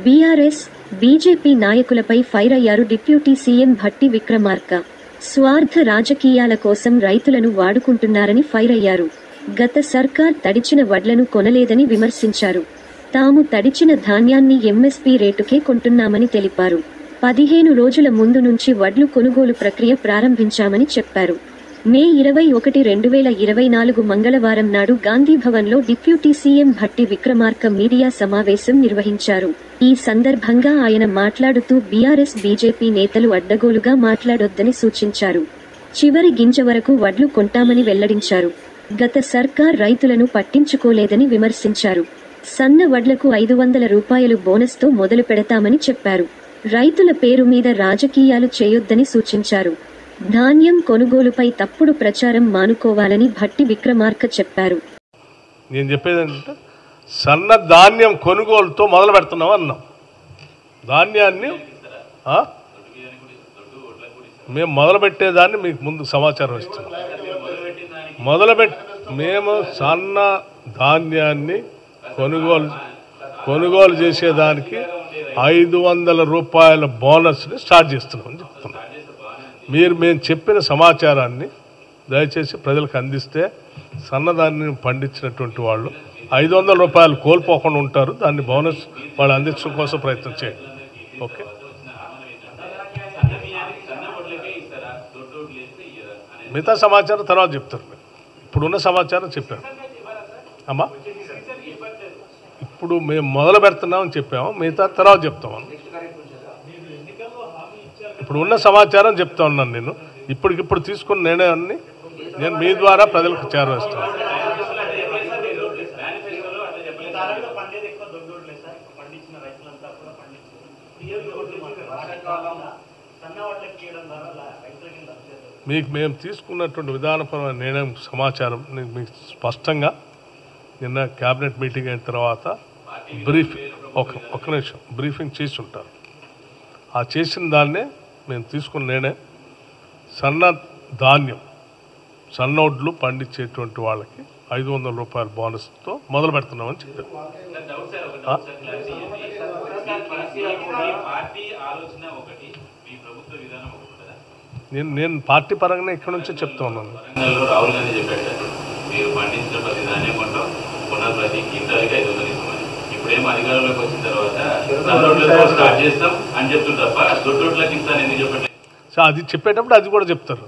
BRS, BJP నాయకులపై fire అయ్యారు deputy CM Bhatti Vikramarka. స్వార్థ రాజకీయాల కోసం రైతులను వాడుకుంటున్నారని ఫైర్ అయ్యారు. గత సర్కార్ తడిచిన వడ్లను కొనలేదని విమర్శించారు. తాము తడిచిన ధాన్యాన్ని ఎంఎస్పీ రేటుకే కొంటున్నామని తెలిపారు. 15 రోజుల ముందు నుంచి వడ్లు కొనుగోలు ప్రక్రియ ప్రారంభించామని చెప్పారు. మే 21, 2024 మంగళవారం నాడు గాంధీభవన్లో deputy CM Bhatti Vikramarka media సమావేశం నిర్వహించారు. ఈ సందర్భంగా ఆయన మాట్లాడుతూ బీఆర్ఎస్, బీజేపీ నేతలు అడ్డగోలుగా మాట్లాడొద్దని సూచించారు. చివరి గింజ వరకు వడ్లు కొంటామని వెల్లడించారు. గత సర్కార్ రైతులను పట్టించుకోలేదని విమర్శించారు. సన్న వడ్లకు 500 రూపాయలు బోనస్తో మొదలు పెడతామని చెప్పారు. రైతుల పేరు మీద రాజకీయాలు చేయొద్దని సూచించారు. ధాన్యం కొనుగోలుపై తప్పుడు ప్రచారం మానుకోవాలని భట్టి విక్రమార్క చెప్పారు. నేను చెప్పేదంటే సన్న ధాన్యం కొనుగోలుతో మొదలు పెడుతున్నాం అన్నాం. ధాన్యాన్ని మేము మొదలుపెట్టేదాన్ని మీకు ముందు సమాచారం ఇస్తున్నాం. మేము సన్న ధాన్యాన్ని కొనుగోలు చేసేదానికి 500 రూపాయల బోనస్ని స్టార్ట్ చేస్తున్నామని చెప్తున్నాం. మేము చెప్పిన సమాచారాన్ని దయచేసి ప్రజలకు అందిస్తే సన్నధాన్యం పండించినటువంటి వాళ్ళు 500 రూపాయలు కోల్పోకుండా ఉంటారు. దాన్ని బోనస్ వాళ్ళు అందించడం కోసం ప్రయత్నం చేయండి. ఓకే, మిగతా సమాచారం తర్వాత చెప్తారు. ఇప్పుడున్న సమాచారం చెప్పాను అమ్మా. ఇప్పుడు మేము మొదలు పెడుతున్నామని చెప్పాము, మిగతా తర్వాత చెప్తామని. ఇప్పుడు ఉన్న సమాచారం చెప్తా ఉన్నాను. నేను ఇప్పటికిప్పుడు తీసుకున్న నిర్ణయాన్ని నేను మీ ద్వారా ప్రజలకు చేరవేస్తాను. మీకు మేము తీసుకున్నటువంటి విధానపరమైన నిర్ణయం సమాచారం మీకు స్పష్టంగా నిన్న క్యాబినెట్ మీటింగ్ అయిన తర్వాత బ్రీఫింగ్ చేసి ఉంటారు. ఆ చేసిన దాన్నే మేము తీసుకున్న నిర్ణయం సన్న ధాన్యం, సన్నోడ్లు పండించేటువంటి వాళ్ళకి 500 రూపాయల బోనస్తో మొదలు పెడుతున్నామని చెప్పారు. నేను పార్టీ పరంగానే ఇక్కడ నుంచే చెప్తా ఉన్నాను. రాహుల్ గాంధీ చెప్పాడు, మీరు పండించిన ప్రతి ధాన్యం కొంటాం, కొన్న ప్రతి కింటాలకి 500 ఇస్తామని. ఇప్పుడేమో అధికారంలోకి వచ్చిన తర్వాత స్టార్ట్ చేస్తాం అని చెప్తుంది తప్ప దొడ్డోట్లకి ఇస్తాను ఎందుకు చెప్పండి. సో అది చెప్పేటప్పుడు అది కూడా చెప్తారు.